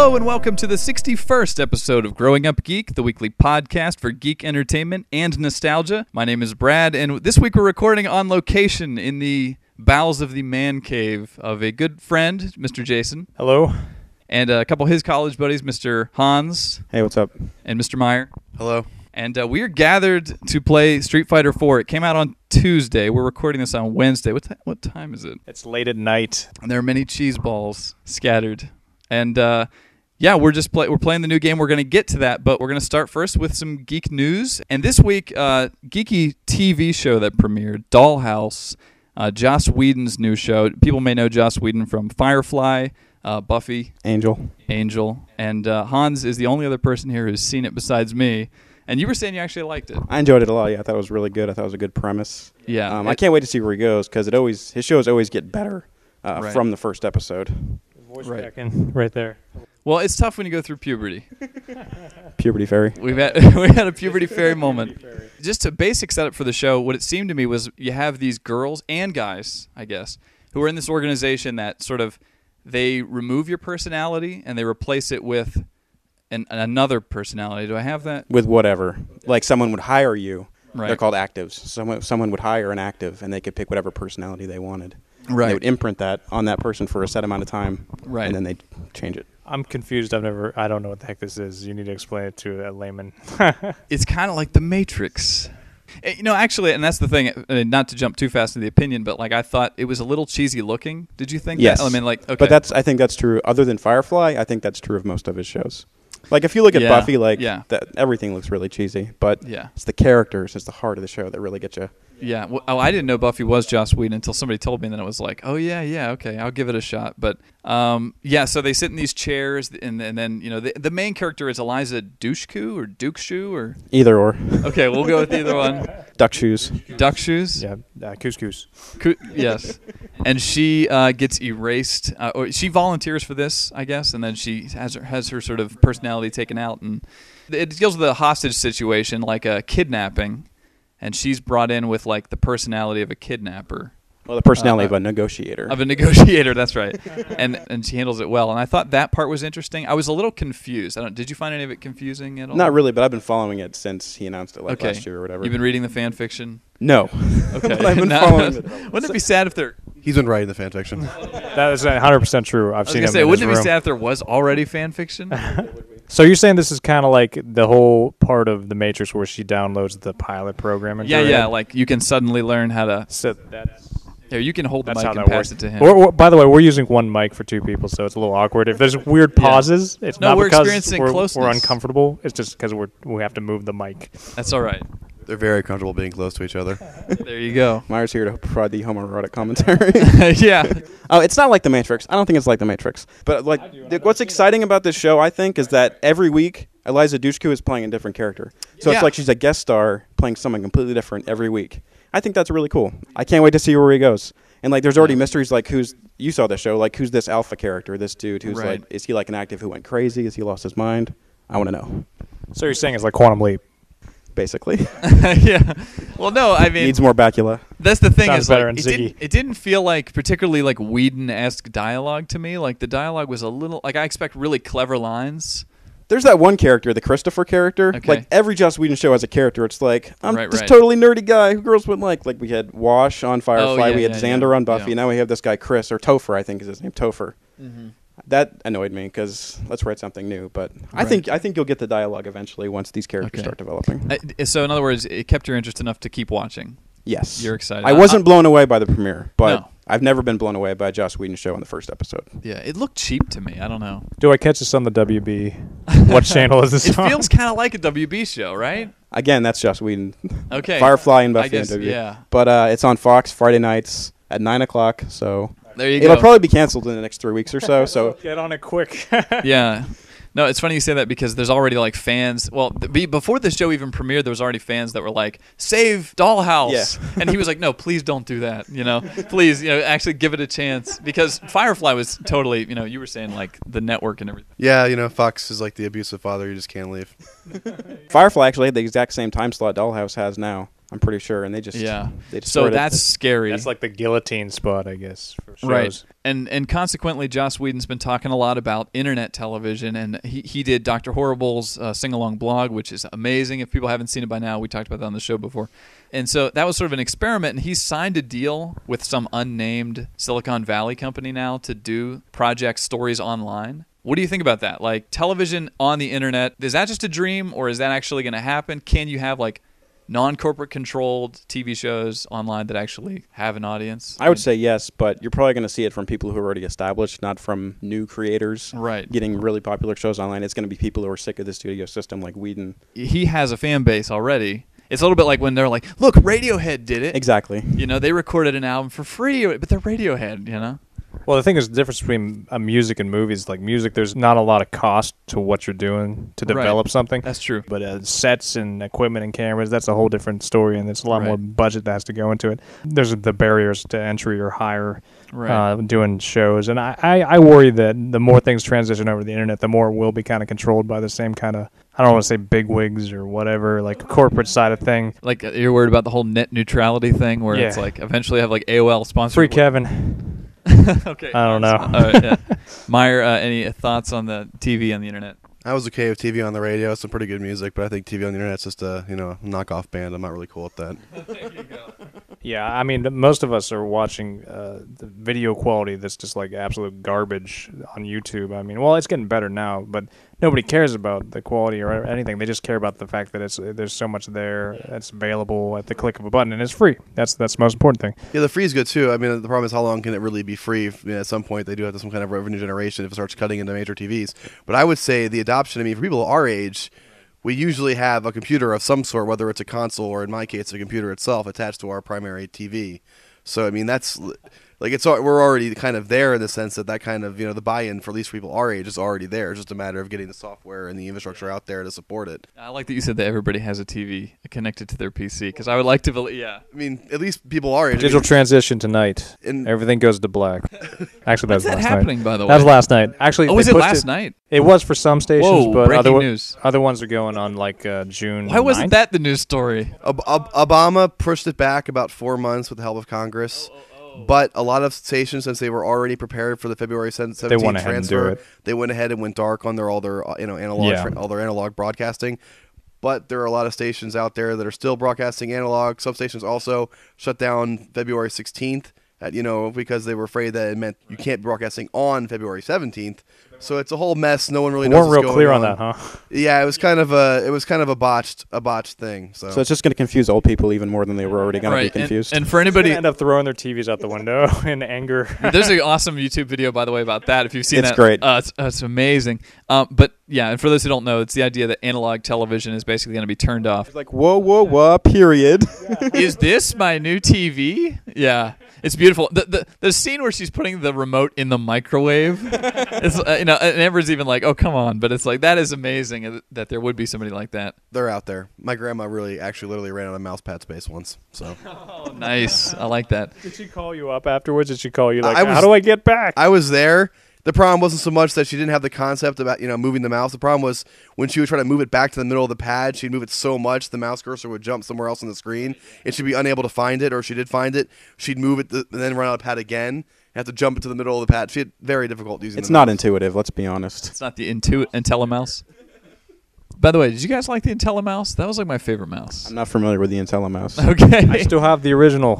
Hello and welcome to the 61st episode of Growing Up Geek, the weekly podcast for geek entertainment and nostalgia. My name is Brad, and this week we're recording on location in the bowels of the man cave of a good friend, Mr. Jason. Hello. And a couple of his college buddies, Mr. Hans. Hey, what's up? And Mr. Meyer. Hello. And we are gathered to play Street Fighter 4. It came out on Tuesday. We're recording this on Wednesday. What time is it? It's late at night. And there are many cheese balls scattered. And we're playing the new game. We're going to get to that, but we're going to start first with some geek news. And this week, geeky TV show that premiered, Dollhouse, Joss Whedon's new show. People may know Joss Whedon from Firefly, Buffy, Angel, and Hans is the only other person here who's seen it besides me. And you were saying you actually liked it. I enjoyed it a lot. Yeah, I thought it was really good. I thought it was a good premise. Yeah, I can't wait to see where he goes because his shows always get better from the first episode. Voice cracking right there. Well, it's tough when you go through puberty. Puberty fairy. we had a puberty fairy moment. Just a basic setup for the show. What it seemed to me was you have these girls and guys, I guess, who are in this organization that sort of they remove your personality and they replace it with another personality. Do I have that? With whatever. Like someone would hire you. Right. They're called actives. Someone would hire an active, and they could pick whatever personality they wanted. Right. They would imprint that on that person for a set amount of time, right, and then they'd change it. I'm confused. I don't know what the heck this is. You need to explain it to a layman. It's kind of like The Matrix. Actually, and that's the thing, not to jump too fast in the opinion, but I thought it was a little cheesy looking. Did you think yes. that? I mean, okay. But I think that's true. Other than Firefly, I think that's true of most of his shows. If you look at Buffy, everything looks really cheesy. But it's the characters, it's the heart of the show that really get you. Yeah. Well, I didn't know Buffy was Joss Whedon until somebody told me, and then it was like, oh, yeah, okay, I'll give it a shot. But, so they sit in these chairs, and then, the main character is Eliza Dushku or Dukeshu or? Either or. Okay, we'll go with either one. Duck shoes. Duck shoes? Yeah, couscous. Yes. And she gets erased. Or she volunteers for this, I guess, and then she has her sort of personality taken out. And it deals with a hostage situation, like a kidnapping. And she's brought in with the personality of a kidnapper. Well, the personality of a negotiator. Of a negotiator, that's right. and she handles it well. And I thought that part was interesting. I was a little confused. Did you find any of it confusing at all? Not really, but I've been following it since he announced it last year or whatever. You've been reading the fan fiction? No. Okay. But I've been following it. Wouldn't it be sad if there... He's been writing the fan fiction. That is 100% true. I've seen him in wouldn't it his be room. sad if there was already fan fiction? So you're saying this is kind of like the whole part of The Matrix where she downloads the pilot program? And you can suddenly learn how to... So that's... Here, you can hold the That's mic how and that pass works. it to him. Or, by the way, we're using one mic for two people, so it's a little awkward. If there's weird pauses, it's not we're because experiencing closeness. we're uncomfortable. It's just because we have to move the mic. That's all right. They're very comfortable being close to each other. There you go. Meyer's here to provide the homoerotic commentary. Yeah. Oh, it's not like The Matrix. I don't think it's like The Matrix. But what's exciting about this show, I think, is that every week Eliza Dushku is playing a different character. So it's like she's a guest star playing someone completely different every week. I think that's really cool. I can't wait to see where he goes. And there's already mysteries you saw the show, who's this alpha character, this dude who's is he an active who went crazy? Has he lost his mind? I want to know. So you're saying it's like Quantum Leap? Basically. Yeah. Well, no, I mean... Needs more Bacula. That's the thing. Sounds better in Ziggy. It didn't feel particularly Whedon-esque dialogue to me. The dialogue was a little... I expect really clever lines. There's that one character, the Christopher character. Okay. Every Joss Whedon show has a character. It's I'm right, this totally nerdy guy who girls would like. We had Wash on Firefly. We had Xander on Buffy. Yeah. Now we have this guy Chris, or Topher, I think is his name, Topher. Mm-hmm. That annoyed me because let's write something new. But I think you'll get the dialogue eventually once these characters start developing. So in other words, it kept your interest enough to keep watching. Yes. You're excited. I wasn't blown away by the premiere, but No. I've never been blown away by a Joss Whedon show in the first episode. Yeah, it looked cheap to me. I don't know. Do I catch this on the WB? What channel is this It on? feels kind of like a WB show, right? Again, that's Joss Whedon. Okay. Firefly and Buffy I guess, and WB. yeah. But it's on Fox Friday nights at 9 o'clock, so... There you go. It'll probably be canceled in the next 3 weeks or so. So Get on it quick. Yeah. No, it's funny you say that because there's already fans. Well, before the show even premiered, there was already fans that were like, "Save Dollhouse," and he was like, "No, please don't do that. Please, actually give it a chance." Because Firefly was totally, you were saying the network and everything. Yeah, Fox is the abusive father. You just can't leave. Firefly actually had the exact same time slot Dollhouse has now. I'm pretty sure, and they just Yeah. They just So started- that's scary. That's like the guillotine spot, I guess, for shows. Right. And consequently, Joss Whedon's been talking a lot about internet television, and he did Dr. Horrible's sing-along blog, which is amazing. If people haven't seen it by now, we talked about that on the show before. And so that was sort of an experiment, and he signed a deal with some unnamed Silicon Valley company now to do project stories online. What do you think about that? Like, television on the internet, is that just a dream, or is that actually going to happen? Can you have, like, non-corporate controlled TV shows online that actually have an audience? I would say yes, but you're probably going to see it from people who are already established, not from new creators. Right. Getting really popular shows online. It's going to be people who are sick of the studio system, like Whedon. He has a fan base already. It's a little bit like when they're like, look, Radiohead did it. Exactly. You know, they recorded an album for free, but they're Radiohead, you know? Well, the thing is, the difference between music and movies, like music, there's not a lot of cost to what you're doing to develop Right. something. That's true. But sets and equipment and cameras, that's a whole different story, and there's a lot more Right. budget that has to go into it. There's the barriers to entry or higher Right. doing shows. And I worry that the more things transition over the internet, the more it will be kind of controlled by the same kind of, I don't want to say bigwigs or whatever, like corporate side of thing. Like, you're worried about the whole net neutrality thing where it's Yeah. like eventually have like AOL sponsored. Free Kevin. Okay. I don't know. All right, yeah. Meyer, any thoughts on the TV on the internet? I was okay with TV on the radio. It's some pretty good music, but I think TV on the internet's just a knockoff band. I'm not really cool with that. Yeah, I mean, most of us are watching the video quality that's just like absolute garbage on YouTube. I mean, well, it's getting better now, but nobody cares about the quality or anything. They just care about the fact that there's so much there that's available at the click of a button, and it's free. That's the most important thing. Yeah, the free is good too. I mean, the problem is how long can it really be free? At some point, they do have to some kind of revenue generation if it starts cutting into major TVs. But I would say the adoption, I mean, for people our age, we usually have a computer of some sort, whether it's a console or in my case, a computer itself attached to our primary TV. So, I mean, that's like we're already kind of there in the sense that kind of, the buy-in for at least people our age is already there. It's just a matter of getting the software and the infrastructure out there to support it. I like that you said that everybody has a TV connected to their PC, because I would like to believe, yeah. I mean, at least people our age. Digital transition tonight. And Everything goes to black. Actually, that When's was that last happening, night. by the way? That was last night. Actually, Oh, they was it pushed last night? It was for some stations, Whoa, but breaking news. other ones are going on like June. Why wasn't 9th. that the news story? Obama pushed it back about 4 months with the help of Congress. But a lot of stations, since they were already prepared for the February 17th They went ahead and do transfer, it. they went ahead and went dark on all their analog broadcasting. But there are a lot of stations out there that are still broadcasting analog. Some stations also shut down February 16th, because they were afraid that it meant you can't be broadcasting on February 17th. So it's a whole mess. No one really We knows weren't what's real going clear on. on that, huh? Yeah, it was kind of a botched thing. So So it's just going to confuse old people even more than they were already going to be Right, confused. and for anybody, They end up throwing their TVs out the window in anger. there's an awesome YouTube video, by the way, about that. If you've seen It's that, great. It's amazing. But yeah, and for those who don't know, it's the idea that analog television is basically going to be turned off. It's like, whoa, period. Is this my new TV? Yeah, it's beautiful. The scene where she's putting the remote in the microwave, it's and everyone's even like, oh, come on, but it's like, that is amazing that there would be somebody like that. they're out there. My grandma literally ran out of mouse pad space once. So Oh, nice. I like that. Did she call you up afterwards? Did she call you like, I was- how do I get back? I was there. The problem wasn't so much that she didn't have the concept about moving the mouse. The problem was when she would try to move it back to the middle of the pad, she'd move it so much the mouse cursor would jump somewhere else on the screen, and she'd be unable to find it. Or if she did find it, she'd move it and then run out of pad again and have to jump into the middle of the pad. She had very difficult using. It's the not mouse. intuitive, let's be honest. It's not the IntelliMouse. By the way, did you guys like the IntelliMouse? That was like my favorite mouse. I'm not familiar with the IntelliMouse. Okay. I still have the original.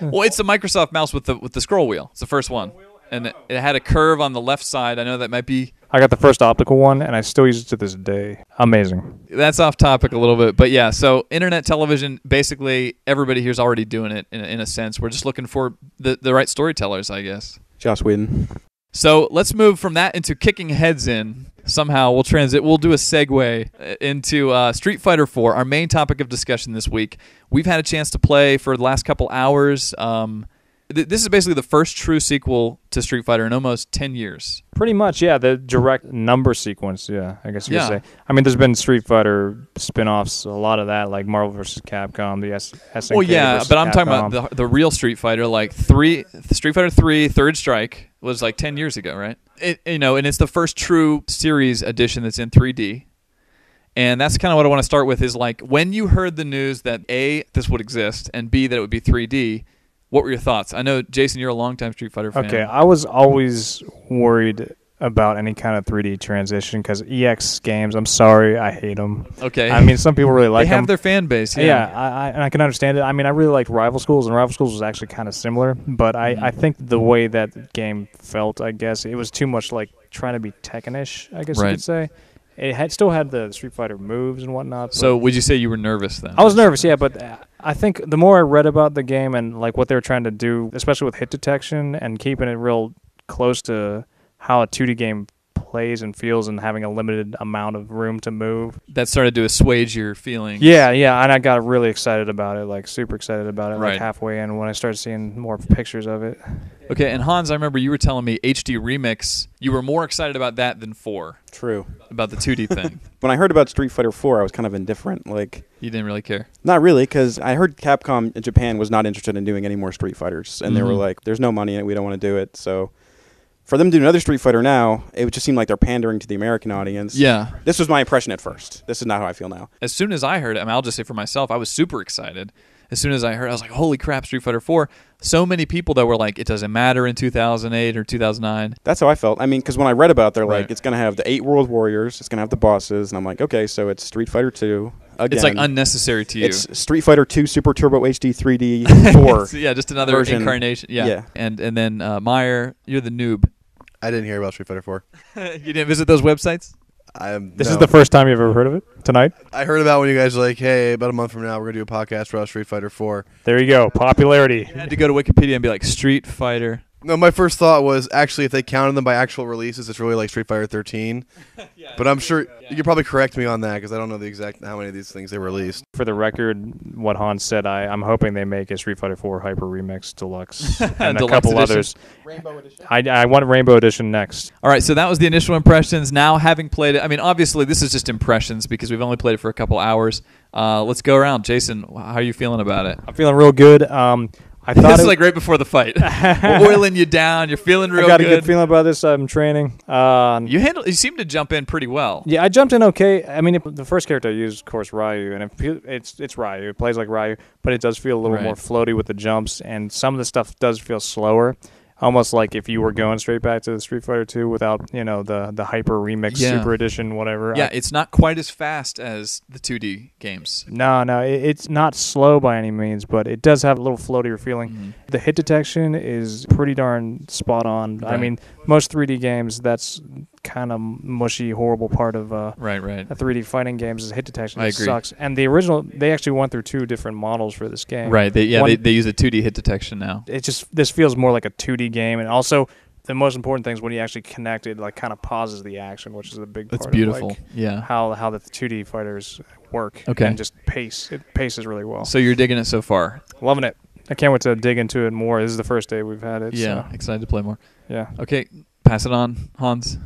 Well, it's the Microsoft mouse with the scroll wheel. It's the first one, and it had a curve on the left side. I know that might be. I got the first optical one, and I still use it to this day. Amazing. That's off topic a little bit, but yeah. So internet television, basically everybody here's already doing it in a sense. We're just looking for the right storytellers, I guess. Joss Whedon. So let's move from that into kicking heads in. Somehow we'll do a segue into Street Fighter 4, our main topic of discussion this week. We've had a chance to play for the last couple hours. This is basically the first true sequel to Street Fighter in almost 10 years. Pretty much, yeah. The direct number sequence, yeah, I guess you Yeah. could say. I mean, there's been Street Fighter spin-offs, a lot of that, like Marvel vs. Capcom, the SNK Well, yeah, versus but I'm talking Capcom. about the real Street Fighter, like Street Fighter 3 Third Strike was like 10 years ago, right? And it's the first true series edition that's in 3D. And that's kind of what I want to start with is like when you heard the news that A, this would exist, and B, that it would be 3D, what were your thoughts? I know, Jason, you're a longtime Street Fighter fan. Okay, I was always worried about any kind of 3D transition because EX games, I'm sorry, I hate them. Okay. I mean, some people really like them. They have their fan base, Yeah, I can understand it. I mean, I really liked Rival Schools, and Rival Schools was actually kind of similar, but I think the way that game felt, I guess, it was too much like trying to be Tekken-ish, I guess you could say. It still had the Street Fighter moves and whatnot. So would you say you were nervous then? I was nervous, yeah, but I think the more I read about the game and like what they were trying to do, especially with hit detection and keeping it real close to how a 2D game plays and feels and having a limited amount of room to move. That started to assuage your feelings. Yeah, and I got really excited about it, like super excited about it, Right. like halfway in when I started seeing more pictures of it. Okay, and Hans, I remember you were telling me HD Remix, you were more excited about that than 4, True. about the 2D thing. When I heard about Street Fighter 4, I was kind of indifferent. Like, You didn't really care. not really, because I heard Capcom in Japan was not interested in doing any more Street Fighters, and they were like, "There's no money in it. We don't want to do it." So, for them to do another Street Fighter now, it would just seem like they're pandering to the American audience. Yeah. This was my impression at first. This is not how I feel now. As soon as I heard it, I mean, I'll just say for myself, I was super excited. As soon as I heard, I was like, holy crap, Street Fighter 4. So many people that were like, it doesn't matter in 2008 or 2009. That's how I felt. I mean, because when I read about it, they're Right. like, it's going to have the 8 World Warriors, it's going to have the bosses, and I'm like, okay, so it's Street Fighter 2 again. It's like unnecessary to you. It's Street Fighter 2 Super Turbo HD 3D 4. Yeah, just another version. incarnation. Yeah. Yeah. And then Meyer, you're the noob. I didn't hear about Street Fighter 4. You didn't visit those websites? This is the first time you've ever heard of it? Tonight? I heard about when you guys were like, hey, about a month from now, we're going to do a podcast about Street Fighter 4. There you go. Popularity. You had to go to Wikipedia and be like, Street Fighter. No, my first thought was actually if they counted them by actual releases, it's really like Street Fighter 13. But I'm sure you could probably correct me on that because I don't know the exact how many of these things they released. For the record, what Hans said, I'm hoping they make a Street Fighter 4 Hyper Remix Deluxe and a Deluxe couple edition. others. Rainbow Edition. I want Rainbow Edition next. All right, so that was the initial impressions. Now, having played it, I mean, obviously, this is just impressions because we've only played it for a couple hours. Let's go around. Jason, how are you feeling about it? I'm feeling real good. I thought This is like right before the fight. We're oiling you down. You're feeling real I got good. a good feeling about this. I'm training. You seem to jump in pretty well. Yeah, I jumped in okay. I mean, the first character I used, of course, Ryu, and it's Ryu. It plays like Ryu, but it does feel a little Right. more floaty with the jumps, and some of the stuff does feel slower. Almost like if you were going straight back to the Street Fighter 2 without, the Hyper Remix, Yeah. Super Edition, whatever. Yeah, it's not quite as fast as the 2D games. No, it's not slow by any means, but it does have a little floatier feeling. Mm-hmm. The hit detection is pretty darn spot on. Right. I mean, most 3D games, that's kind of mushy, horrible part of Right. a 3D fighting games is hit detection. I It agree. sucks. And the original, they actually went through 2 different models for this game. Right. They One- use a 2D hit detection now. This feels more like a 2D game, and also the most important thing is when you actually connect it, like kind of pauses the action, which is a big part. That's beautiful. Of, like, Yeah. how the 2D fighters work. Okay. And just pace. It paces really well. So you're digging it so far. Loving it. I can't wait to dig into it more. This is the first day we've had it. Yeah. So, Excited to play more. yeah. Okay. Pass it on, Hans.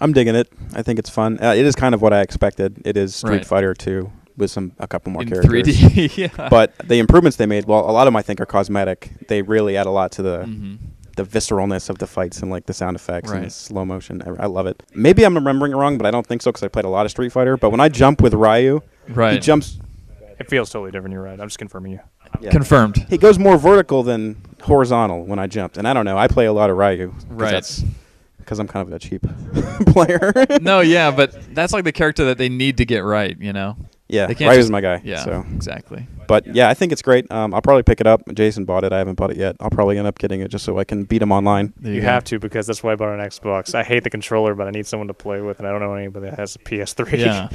I'm digging it. I think it's fun. It is kind of what I expected. It is Street Right. Fighter 2 with a couple more In characters. 3D. Yeah. But the improvements they made, well, a lot of them I think are cosmetic. They really add a lot to Mhm. the visceralness of the fights and like the sound effects and Right. the slow motion. I love it. Maybe I'm remembering it wrong, but I don't think so because I played a lot of Street Fighter. But when I jump with Ryu, Right. he jumps. It feels totally different. You're right. I'm just confirming you. Yeah. Confirmed. He goes more vertical than horizontal when I jumped. And I don't know. I play a lot of Ryu. Right. Because I'm kind of a cheap player. No, yeah, but that's like the character that they need to get right, you know? Yeah, They can't Ryu's just- my guy. Yeah, So. exactly. But yeah, I think it's great. I'll probably pick it up. Jason bought it. I haven't bought it yet. I'll probably end up getting it just so I can beat him online. There You go. have to because that's why I bought an Xbox. I hate the controller, but I need someone to play with, and I don't know anybody that has a PS3. Yeah.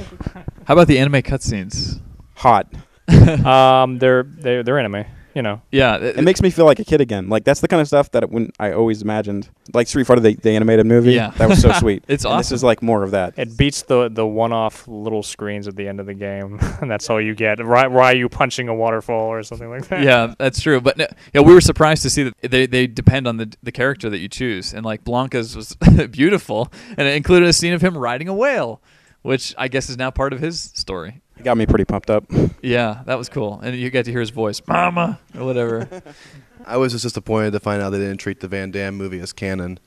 How about the anime cutscenes? Hot. They're anime. You know. Yeah. It makes me feel like a kid again. Like that's the kind of stuff that when I always imagined, like Street Fighter, the animated movie. Yeah. That was so sweet. It's and This awesome. is like more of that. It beats the one-off little screens at the end of the game, and that's all you get. Ryu punching a waterfall or something like that. Yeah, that's true. But we were surprised to see that they depend on the character that you choose. And like Blanca's was beautiful, and it included a scene of him riding a whale, which I guess is now part of his story. It got me pretty pumped up. Yeah, that was cool. And you got to hear his voice, "Mama," or whatever. I was just disappointed to find out they didn't treat the Van Damme movie as canon.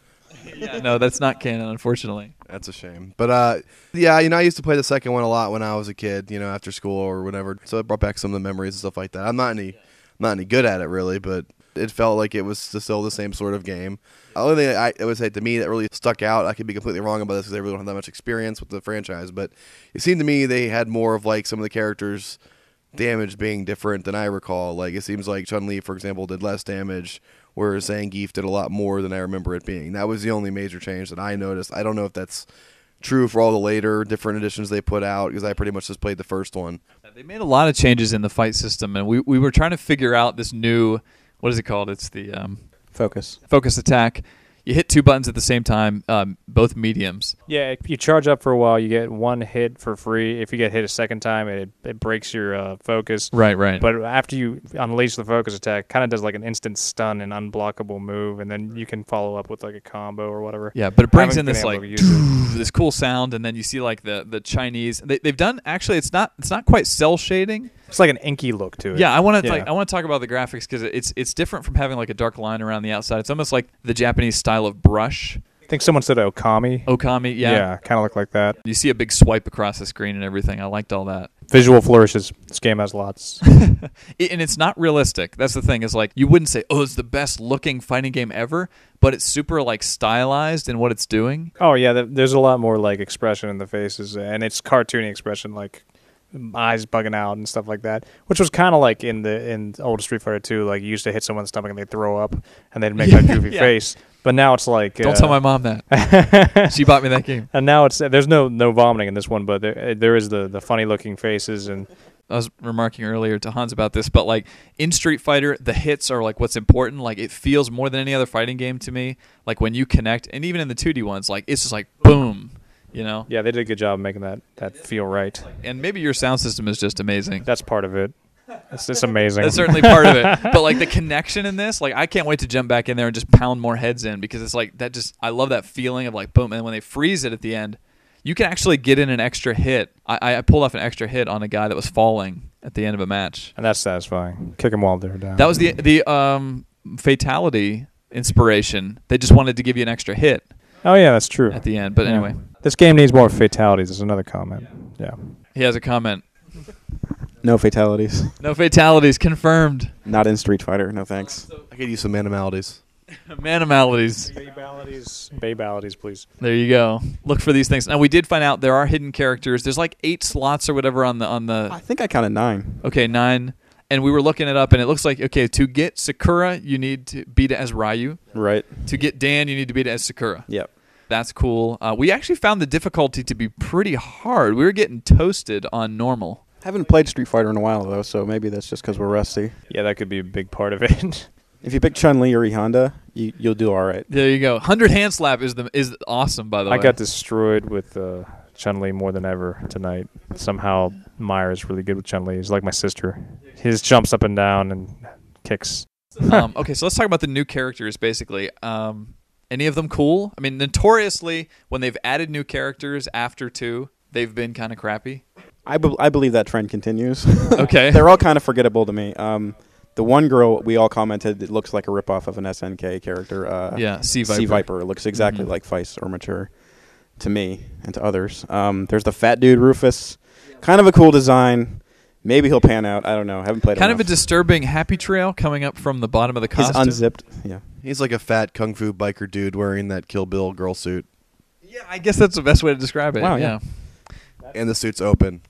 Yeah, no, that's not canon, unfortunately. That's a shame. But yeah, I used to play the second one a lot when I was a kid, after school or whatever. So it brought back some of the memories and stuff like that. I'm not any good at it really, but it felt like it was still the same sort of game. The only thing I would say to me that really stuck out, I could be completely wrong about this because I really don't have that much experience with the franchise, but it seemed to me they had more of like some of the characters' damage being different than I recall. Like it seems like Chun-Li, for example, did less damage, whereas Zangief did a lot more than I remember it being. That was the only major change that I noticed. I don't know if that's true for all the later different editions they put out because I pretty much just played the first one. They made a lot of changes in the fight system, and we were trying to figure out this new, what is it called? It's the focus attack. You hit two buttons at the same time, both mediums. Yeah, if you charge up for a while, you get one hit for free. If you get hit a second time, it breaks your focus. Right. But after you unleash the focus attack, kind of does like an instant stun and unblockable move, and then you can follow up with like a combo or whatever. Yeah, but it brings in this like this cool sound, and then you see like the Chinese. They've done actually. It's not quite cell shading. It's like an inky look to it. Yeah, I want to talk about the graphics because it's different from having like a dark line around the outside. It's almost like the Japanese style of brush. I think someone said Okami. Okami, yeah. Yeah, kind of look like that. You see a big swipe across the screen and everything. I liked all that. Visual flourishes. This game has lots. And it's not realistic. That's the thing. Is like you wouldn't say, oh, it's the best looking fighting game ever, but it's super like stylized in what it's doing. Oh yeah, there's a lot more like expression in the faces, and it's cartoony expression, like eyes bugging out and stuff like that, which was kind of like in old Street Fighter 2. Like you used to hit someone's stomach and they'd throw up and they'd make that goofy face. But now it's like don't tell my mom that. She bought me that game. And now there's no vomiting in this one, but there is the funny looking faces. And I was remarking earlier to Hans about this, but like in Street Fighter, the hits are like what's important. Like it feels more than any other fighting game to me. Like when you connect, and even in the 2D ones, like it's just like boom. Yeah, they did a good job of making that feel right. And maybe your sound system is just amazing. That's part of it. It's just amazing. That's certainly part of it. But like the connection in this, like I can't wait to jump back in there and just pound more heads in because it's like that. Just I love that feeling of like boom, and when they freeze it at the end, you can actually get in an extra hit. I pulled off an extra hit on a guy that was falling at the end of a match, and that's satisfying. Kick him while they're down. That was the fatality inspiration. They just wanted to give you an extra hit. Oh yeah, that's true. At the end, but anyway. This game needs more fatalities. There's another comment. Yeah. He has a comment. No fatalities. No fatalities confirmed. Not in Street Fighter. No thanks. I could use some animalities. Manimalities. Babalities, please. There you go. Look for these things. Now we did find out there are hidden characters. There's like 8 slots or whatever on the. I think I counted 9. Okay, 9. And we were looking it up, and it looks like to get Sakura, you need to beat it as Ryu. Right. To get Dan, you need to beat it as Sakura. Yep. That's cool. We actually found the difficulty to be pretty hard. We were getting toasted on normal. Haven't played Street Fighter in a while, though, so maybe that's just because we're rusty. Yeah, that could be a big part of it. If you pick Chun-Li or E Honda, you'll do all right. There you go. 100 hand slap is awesome, by the way. I got destroyed with Chun-Li more than ever tonight. Somehow Meyer is really good with Chun-Li. He's like my sister. He just jumps up and down and kicks. Okay, so let's talk about the new characters, basically. Any of them cool? I mean, notoriously, when they've added new characters after 2, they've been kind of crappy. I believe that trend continues. Okay. They're all kind of forgettable to me. The one girl, we all commented, it looks like a ripoff of an SNK character. C Viper. C Viper. It looks exactly like Feist or Mature to me and to others. There's the fat dude, Rufus. Kind of a cool design. Maybe he'll pan out. I don't know. Haven't played kind enough. of a disturbing happy trail coming up from the bottom of the costume. He's unzipped. Yeah. He's like a fat kung fu biker dude wearing that Kill Bill girl suit. Yeah, I guess that's the best way to describe it. Wow, yeah. And the suit's open.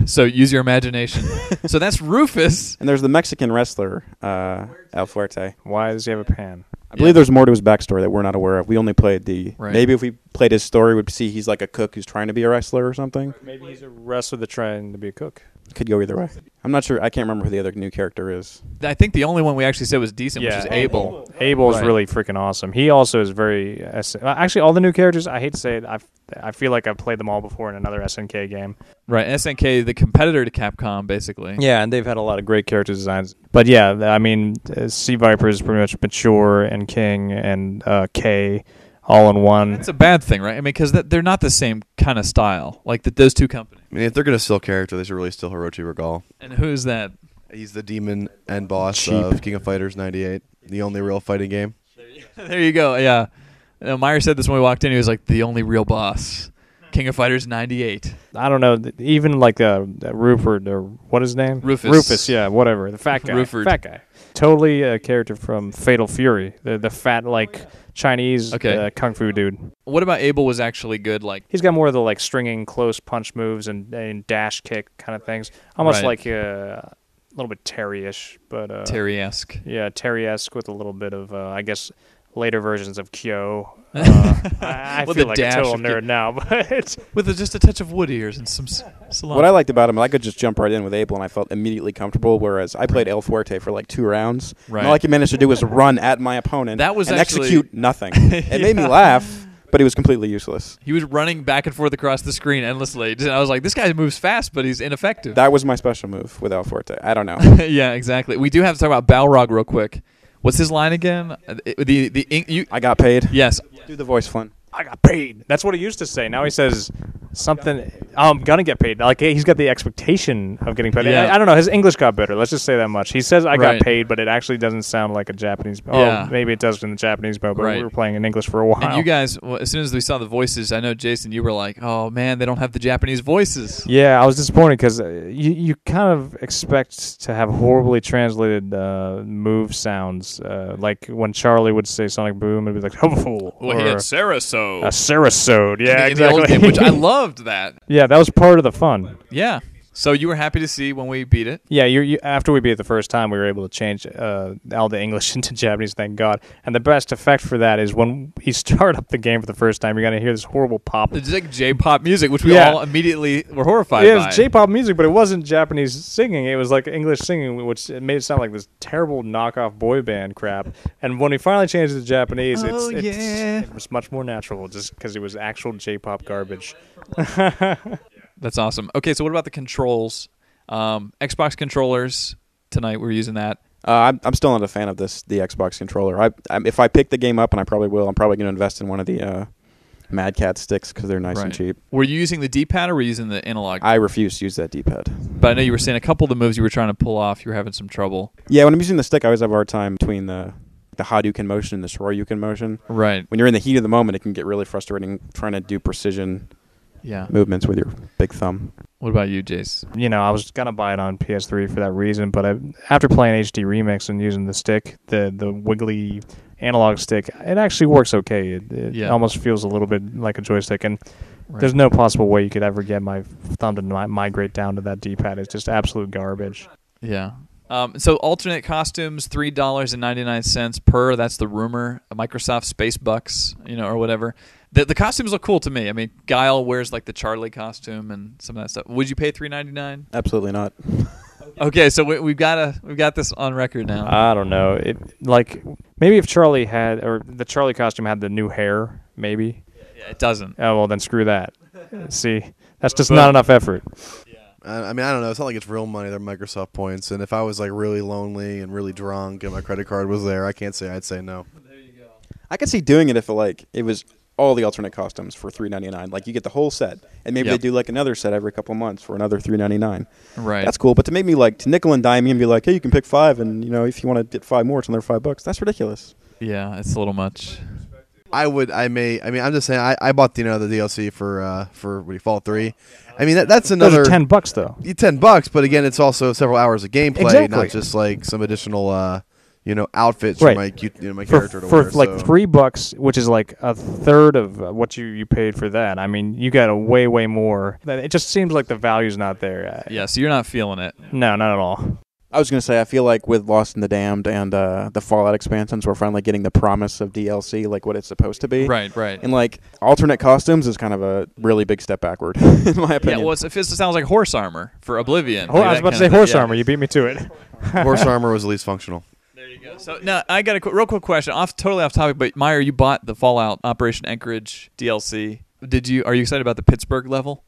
So use your imagination. So that's Rufus. And there's the Mexican wrestler, El Fuerte. Why does he have a pan? I believe there's more to his backstory that we're not aware of. We only played Right. Maybe if we played his story, we'd see he's like a cook who's trying to be a wrestler or something. Maybe he's a wrestler that's trying to be a cook. Could go either way. I'm not sure. I can't remember who the other new character is. I think the only one we actually said was decent, which is Abel. Abel is Right. really freaking awesome. He also is very... Actually, all the new characters, I hate to say it, I feel like I've played them all before in another SNK game. Right, SNK, the competitor to Capcom, basically. Yeah, and they've had a lot of great character designs. But yeah, I mean, Sea Viper is pretty much Mature and King and K all in one. It's a bad thing, right? I mean, because they're not the same kind of style, like those two companies. I mean, if they're going to steal character, they should really steal Hiroshi Regal. And who's that? He's the demon and boss Cheap. of King of Fighters 98, the only real fighting game. There you go, yeah. Meyer said this when we walked in. He was like, the only real boss. King of Fighters 98. I don't know. Even like Rupert, or what is his name? Rufus, yeah, whatever. The fat guy. Rupert. Fat guy. Totally a character from Fatal Fury. The fat, like, Chinese kung fu dude. What about Abel was actually good? Like, he's got more of the like stringing close punch moves and dash kick kind of things. Almost like a little bit Terry-ish, but Terry-esque. Yeah, Terry-esque with a little bit of I guess later versions of Kyo. I feel like a total nerd now, but with just a touch of wood ears and some salami. What I liked about him, I could just jump right in with Abel, and I felt immediately comfortable. Whereas I played El Fuerte for like 2 rounds, and all I could manage to do was run at my opponent and execute nothing. It made me laugh, but he was completely useless. He was running back and forth across the screen endlessly. And I was like, this guy moves fast, but he's ineffective. That was my special move with El Fuerte. I don't know. Yeah, exactly. We do have to talk about Balrog real quick. What's his line again? I got paid. Yes. Do the voice, Flynn. I got paid. That's what he used to say. Now he says something, I'm going to get paid. Like, he's got the expectation of getting paid. Yeah. I don't know. His English got better. Let's just say that much. He says, I got Right. paid, but it actually doesn't sound like a Japanese. Yeah. Oh, maybe it does in the Japanese mode, but Right. we were playing in English for a while. And you guys, as soon as we saw the voices, I know, Jason, you were like, oh, man, they don't have the Japanese voices. Yeah, I was disappointed because you kind of expect to have horribly translated move sounds. Like when Charlie would say Sonic Boom, it'd be like, oh, Well, he had Sarasota. a Sarasode. Yeah, in the old exactly. game, which I loved that. Yeah, that was part of the fun. Yeah. So you were happy to see when we beat it. Yeah, you after we beat it the first time, we were able to change all the English into Japanese, thank God. And the best effect for that is when you start up the game for the first time, you're going to hear this horrible pop. It's like J-pop music, which we all immediately were horrified by. Yeah, it was J-pop music, but it wasn't Japanese singing. It was like English singing, which it made it sound like this terrible knockoff boy band crap. And when we finally changed it to Japanese, it was much more natural just because it was actual J-pop garbage. That's awesome. Okay, so what about the controls? Xbox controllers. Tonight we're using that. I'm still not a fan of the Xbox controller. If I pick the game up, and I probably will, I'm probably going to invest in one of the Mad Cat sticks because they're nice and cheap. Were you using the D-pad or were you using the analog? I refuse to use that D-pad. But I know you were saying a couple of the moves you were trying to pull off, you were having some trouble. Yeah, when I'm using the stick, I always have a hard time between the Hadouken motion and the Shoryuken motion. Right. When you're in the heat of the moment, it can get really frustrating trying to do precision movements with your big thumb. What about you, Jace? You know, I was going to buy it on PS3 for that reason, but after playing HD Remix and using the stick, the wiggly analog stick, it actually works okay. It almost feels a little bit like a joystick, and there's no possible way you could ever get my thumb to migrate down to that D-pad. It's just absolute garbage. Yeah. So alternate costumes, $3.99 per. That's the rumor. Microsoft Space Bucks, or whatever. The costumes look cool to me. I mean, Guile wears like the Charlie costume and some of that stuff. Would you pay $3.99? Absolutely not. Okay, so we've got this on record now. I don't know. Maybe if Charlie had, or the Charlie costume had the new hair, maybe. Yeah, it doesn't. Oh well, then screw that. See, that's just not enough effort. I mean, I don't know. It's not like it's real money. They're Microsoft points. And if I was like really lonely and really drunk and my credit card was there, I can't say I'd say no. There you go. I could see doing it if it was all the alternate costumes for $3.99. Like you get the whole set, and maybe they do like another set every couple months for another $3.99. Right. That's cool. But to make me to nickel and dime me and be like, hey, you can pick 5, and if you want to get 5 more, it's another $5. That's ridiculous. Yeah, it's a little much. I'm just saying. I bought the DLC for Fallout 3. I mean that's another Those are $10 though. $10, but again, it's also several hours of gameplay, Exactly. not just like some additional outfits for my character to for wear. like $3, which is like a third of what you paid for that. I mean, you got a way more. It just seems like the value's not there. Yeah, so you're not feeling it. No, not at all. I was going to say, I feel like with Lost in the Damned and the Fallout expansions, we're finally getting the promise of DLC, like what it's supposed to be. Right. And alternate costumes is kind of a really big step backward, in my opinion. Yeah, well, it sounds like horse armor for Oblivion. I was about to say horse armor. You beat me to it. Horse armor was the least functional. There you go. So now I got a real quick question, totally off topic, but Meyer, you bought the Fallout Operation Anchorage DLC. Are you excited about the Pittsburgh level?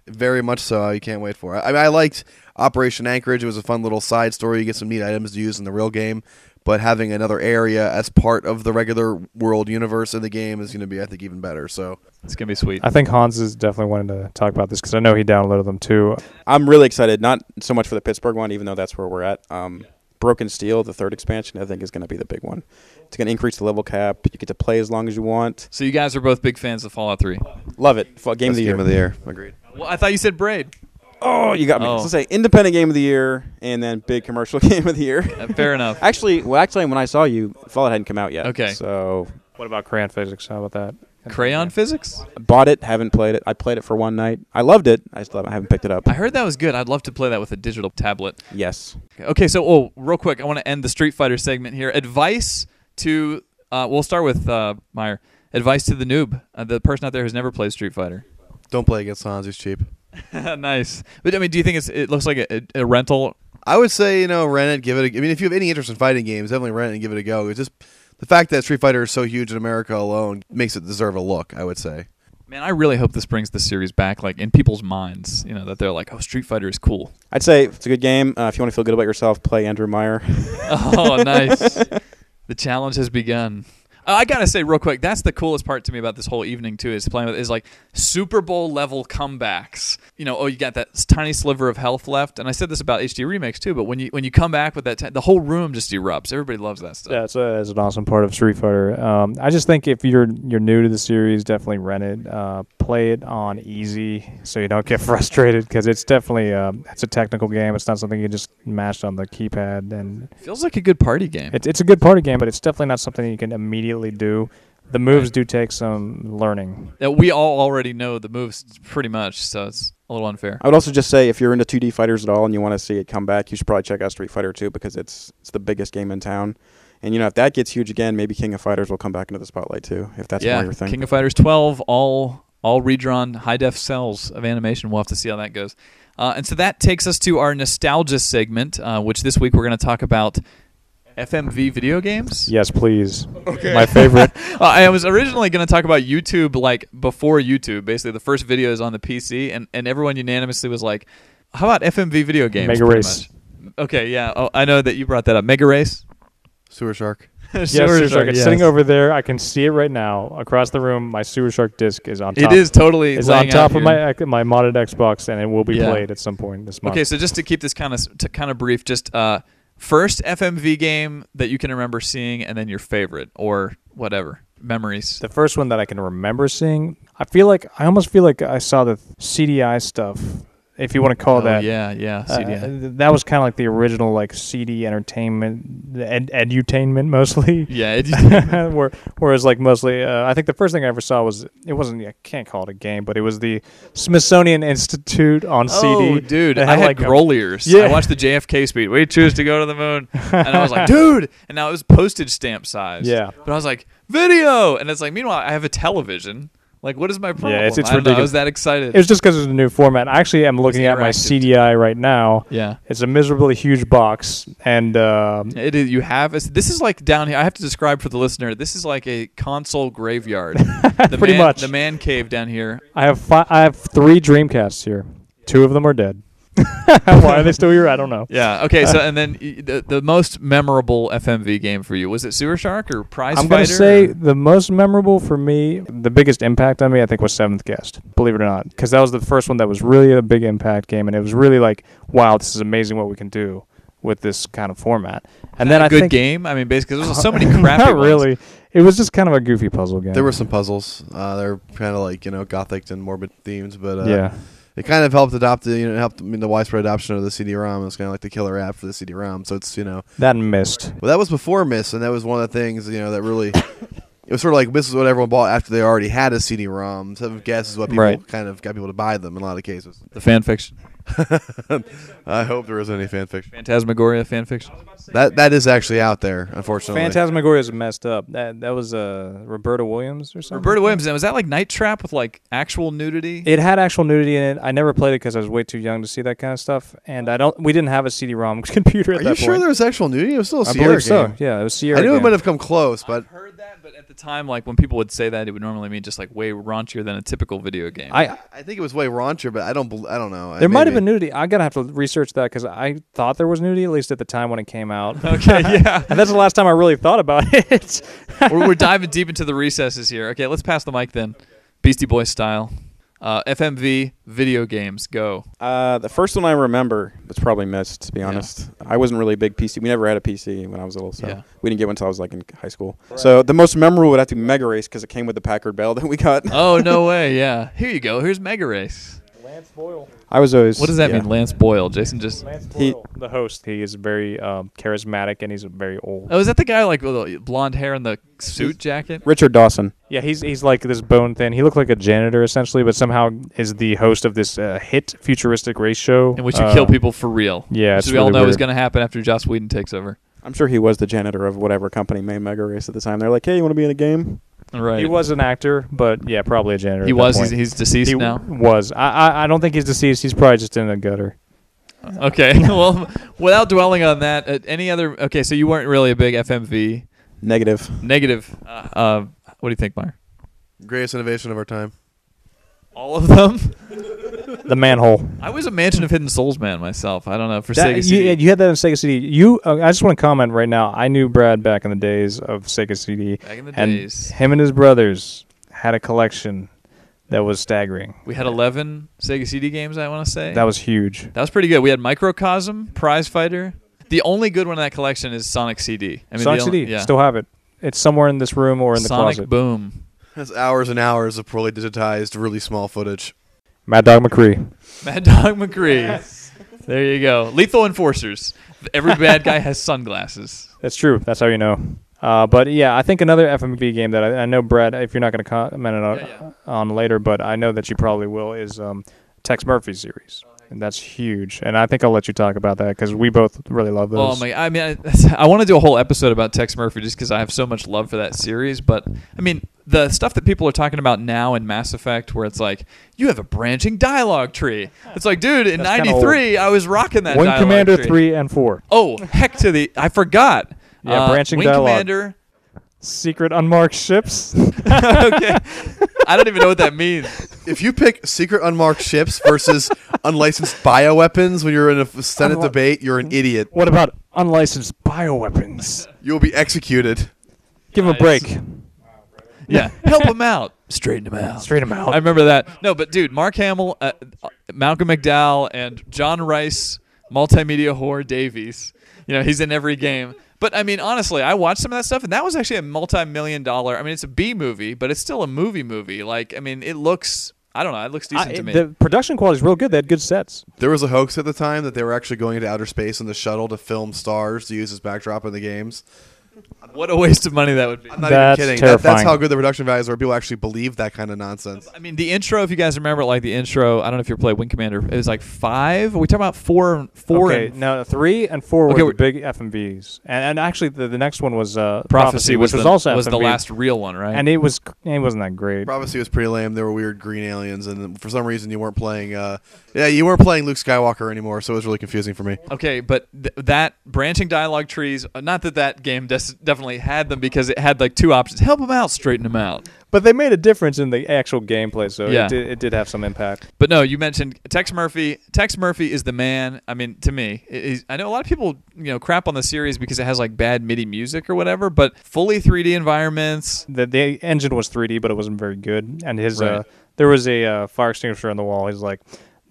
Very much so. You can't wait for it. I mean, I liked Operation Anchorage. It was a fun little side story. You get some neat items to use in the real game, but having another area as part of the regular world universe in the game is going to be, I think, even better. So it's going to be sweet. I think Hans is definitely wanting to talk about this because I know he downloaded them too. I'm really excited, not so much for the Pittsburgh one, even though that's where we're at. Broken Steel, the third expansion, I think is going to be the big one. It's going to increase the level cap. You get to play as long as you want. So you guys are both big fans of Fallout 3. Love it. Game of the year. Game of the year. Agreed. Well, I thought you said Braid. Oh, you got me. Oh. So say independent game of the year and then big commercial game of the year. Fair enough. Actually, when I saw you, Fallout hadn't come out yet. Okay. So What about Crayon Physics? How about that? Crayon Physics? bought it, haven't played it. I played it for one night. I loved it. I haven't picked it up. I heard that was good. I'd love to play that with a digital tablet. Yes. Okay, so real quick, I want to end the Street Fighter segment here. Advice to, we'll start with Meyer. Advice to the noob, the person out there who's never played Street Fighter. Don't play against Hans. He's cheap. Nice. But I mean, do you think it looks like a rental? I would say, rent it, give it I mean, if you have any interest in fighting games, definitely rent it and give it a go. It's just the fact that Street Fighter is so huge in America alone makes it deserve a look, I would say. Man, I really hope this brings the series back, like in people's minds, that they're like, oh, Street Fighter is cool. I'd say it's a good game. If you want to feel good about yourself, play Andrew Meyer. Oh, nice. The challenge has begun. I gotta say real quick, that's the coolest part to me about this whole evening too. Is playing with is like Super Bowl level comebacks. You got that tiny sliver of health left, and I said this about HD remakes too. But when you come back with that, the whole room just erupts. Everybody loves that stuff. Yeah, it's an awesome part of Street Fighter. I just think if you're new to the series, definitely rent it. Play it on easy so you don't get frustrated because it's definitely it's a technical game. It's not something you just mash on the keypad. And feels like a good party game. It's a good party game, but it's definitely not something you can immediately do. The moves do take some learning. We all already know the moves pretty much, so it's a little unfair. I would also just say if you're into 2D fighters at all and you want to see it come back, you should probably check out Street Fighter 2 because it's the biggest game in town. And if that gets huge again, maybe King of Fighters will come back into the spotlight too, if that's more your thing. King of Fighters 12, all redrawn high-def cells of animation. We'll have to see how that goes. And so that takes us to our nostalgia segment, which this week we're going to talk about FMV video games? Yes, please. Okay. My favorite. I was originally going to talk about YouTube, like before YouTube, basically the first videos on the PC, and everyone unanimously was like, how about FMV video games? Mega Race. Okay, yeah. Oh, I know that you brought that up. Mega Race? Sewer Shark. Sewer Shark. It's sitting over there. I can see it right now. Across the room, my Sewer Shark disc is on top. It is totally It's on top of my modded Xbox, and it will be played at some point this month. Okay, so just to keep this kind of brief, just first FMV game that you can remember seeing, and then your favorite or whatever memories. The first one that I can remember seeing, I almost feel like I saw the CDI stuff, if you want to call that. Yeah, CDI. That was kind of like the original like CD entertainment, edutainment mostly. Yeah, edutainment. Whereas like mostly, I think the first thing I ever saw was, it wasn't, I can't call it a game, but it was the Smithsonian Institute on CD. Oh, dude, I had like Groll ears. Yeah. I watched the JFK speech. We choose to go to the moon. And I was like, dude. And now it was postage stamp size. Yeah. But I was like, video. And it's like, meanwhile, I have a television. Like, what is my problem? Yeah, it's I don't know. ridiculous. I was that excited. It was just because it was a new format. I actually am looking at my CDI right now. Yeah. It's a miserably huge box. And it is. This is like down here. I have to describe for the listener. This is like a console graveyard. Pretty much. The man cave down here. I have 3 Dreamcasts here. 2 of them are dead. Why are they still here? I don't know. Yeah. Okay. So, and then the most memorable FMV game for you, was it Sewer Shark or Prize Fighter? I'm going to say the most memorable for me, the biggest impact on me, I think, was Seventh Guest. Believe it or not, because that was the first one that was really a big impact game, and it was really like, wow, this is amazing what we can do with this kind of format. And then I think game. I mean, basically, there's so many crappy not really. It was just kind of a goofy puzzle game. There were some puzzles. They're kind of like gothic and morbid themes, but yeah. It kind of helped adopt the widespread adoption of the CD-ROM. It's kind of like the killer app for the CD-ROM. So it's that Myst. Well, that was before Myst, and that was one of the things that really. It was sort of like Myst is what everyone bought after they already had a CD-ROM. Seventh Guest is what people kind of got people to buy them in a lot of cases. The fan fiction. I hope there isn't any fan fiction. Phantasmagoria fan fiction. That is actually out there, unfortunately. Phantasmagoria is messed up. That was Roberta Williams or something. Roberta Williams. Was that like Night Trap with like actual nudity? It had actual nudity in it. I never played it because I was way too young to see that kind of stuff, and we didn't have a CD-ROM computer at that point. Are you sure there was actual nudity? It was still a Sierra I believe game. So. Yeah, it was Sierra. I knew game. it might have come close, but I've heard that. But at the time, like when people would say that, it would normally mean just like way raunchier than a typical video game. I think it was way raunchier, but I don't know. There might have been nudity. I gotta have to research that because I thought there was nudity at least at the time when it came out. Okay, yeah. And that's the last time I really thought about it. We're diving deep into the recesses here. Okay, let's pass the mic then. Beastie Boys style. FMV video games, go. The first one I remember was probably missed, to be honest. I wasn't really a big PC. We never had a PC when I was little, so we didn't get one until I was in high school. Right. So the most memorable would have to be Mega Race because it came with the Packard Bell that we got. Oh, no way, yeah. Here you go. Here's Mega Race. Lance Boyle. I was always... What does that mean, Lance Boyle? Jason just... Lance Boyle, the host. He is very charismatic, and he's very old. Oh, is that the guy with the blonde hair and the suit jacket? Richard Dawson. Yeah, he's like this bone thin. He looked like a janitor, essentially, but somehow is the host of this hit futuristic race show. In which you kill people for real. Yeah, which we all know is going to happen after Joss Whedon takes over. I'm sure he was the janitor of whatever company made Mega Race at the time. They're like, hey, you want to be in a game? Right. He was an actor, but yeah, probably a janitor. He was. He's deceased now. Was. I don't think he's deceased. He's probably just in a gutter. Okay. Well, without dwelling on that, any other? Okay, so you weren't really a big FMV. Negative. What do you think, Meyer? Greatest innovation of our time. All of them. The manhole. I was a Mansion of Hidden Souls man myself. I don't know for Sega CD. You had that in Sega CD. I just want to comment right now. I knew Brad back in the days of Sega CD. Back in the and days, him and his brothers had a collection that was staggering. We had 11 Sega CD games. I want to say that was huge. That was pretty good. We had Microcosm, Prize Fighter. The only good one in that collection is Sonic CD. Sonic CD. Still have it. It's somewhere in this room or in the Sonic closet. Boom. That's hours and hours of poorly digitized, really small footage. Mad Dog McCree. Mad Dog McCree. Yes. There you go. Lethal Enforcers. Every bad guy has sunglasses. That's true. That's how you know. But yeah, I think another FMV game that I know, Brad, if you're not going to comment on later, but I know that you probably will, is Tex Murphy series. And that's huge. And I think I'll let you talk about that because we both really love those. Oh my! I mean, I want to do a whole episode about Tex Murphy just because I have so much love for that series. But I mean, the stuff that people are talking about now in Mass Effect, where it's like you have a branching dialogue tree. It's like, dude, in '93, I was rocking that. Wing dialogue Commander tree. 3 and 4. Oh, heck to the! I forgot. Yeah, branching Wing dialogue. Commander. Secret unmarked ships. Okay. I don't even know what that means. If you pick secret unmarked ships versus unlicensed bioweapons when you're in a Senate debate, you're an idiot. What about unlicensed bioweapons? You'll be executed. Give him a break. Yeah, help him out. Straighten him out. Straighten him out. I remember that. No, but dude, Mark Hamill, Malcolm McDowell, and John Rice, multimedia whore Davies. You know, he's in every game. But, I mean, honestly, I watched some of that stuff, and that was actually a multi-million-dollar... I mean, it's a B movie, but it's still a movie. Like, I mean, it looks... I don't know. It looks decent to me. The production quality is real good. They had good sets. There was a hoax at the time that they were actually going into outer space in the shuttle to film stars to use as backdrop in the games. What a waste of money that would be. I'm not That's even kidding. terrifying. That's how good the production values are. People actually believe that kind of nonsense. I mean, the intro, if you guys remember, like the intro, I don't know if you played Wing Commander, it was like 5? Are we talking about 4? Okay, and no, 3 and 4 Okay, were the big FMVs. And actually, the next one was Prophecy, which was also was FMV. the last real one, right? And it wasn't that great. Prophecy was pretty lame. There were weird green aliens, and for some reason you weren't playing. You weren't playing Luke Skywalker anymore, so it was really confusing for me. Okay, but that branching dialogue trees, not that game definitely had them because it had like 2 options. Help him out, straighten him out. But they made a difference in the actual gameplay, so Yeah. it did have some impact. But no, you mentioned Tex Murphy. Tex Murphy is the man. I mean, to me, I know a lot of people crap on the series because it has like bad MIDI music or whatever, but fully 3D environments. The engine was 3D, but it wasn't very good. And his Right. there was a fire extinguisher on the wall. He's like,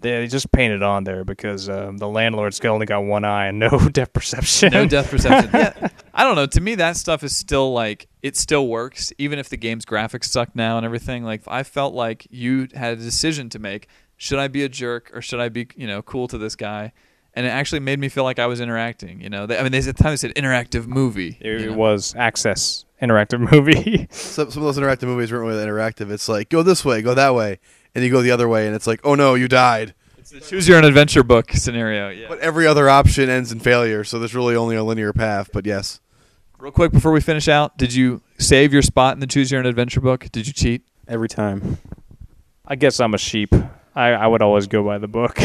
they just painted on there because the landlord's only got one eye and no depth perception. No depth perception. Yeah. I don't know. To me, that stuff is still like, it still works, even if the game's graphics suck now and everything. Like, I felt like you had a decision to make. Should I be a jerk or should I be, cool to this guy? And it actually made me feel like I was interacting. There's a time they said interactive movie. It was Access interactive movie. Some of those interactive movies weren't really interactive. It's like, go this way, go that way. And you go the other way, and it's like, oh no, you died. It's a choose your own adventure book scenario. Yeah. But every other option ends in failure, so there's really only a linear path. But yes. Real quick before we finish out, did you save your spot in the choose your own adventure book? Did you cheat? Every time. I guess I'm a sheep. I would always go by the book.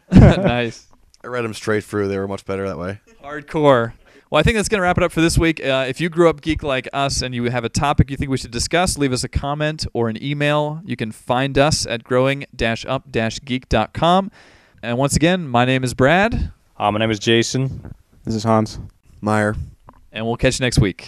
Nice. I read them straight through. They were much better that way. Hardcore. Well, I think that's going to wrap it up for this week. If you grew up geek like us and you have a topic you think we should discuss, leave us a comment or an email. You can find us at growing-up-geek.com. And once again, my name is Brad. My name is Jason. This is Hans. Meyer. And we'll catch you next week.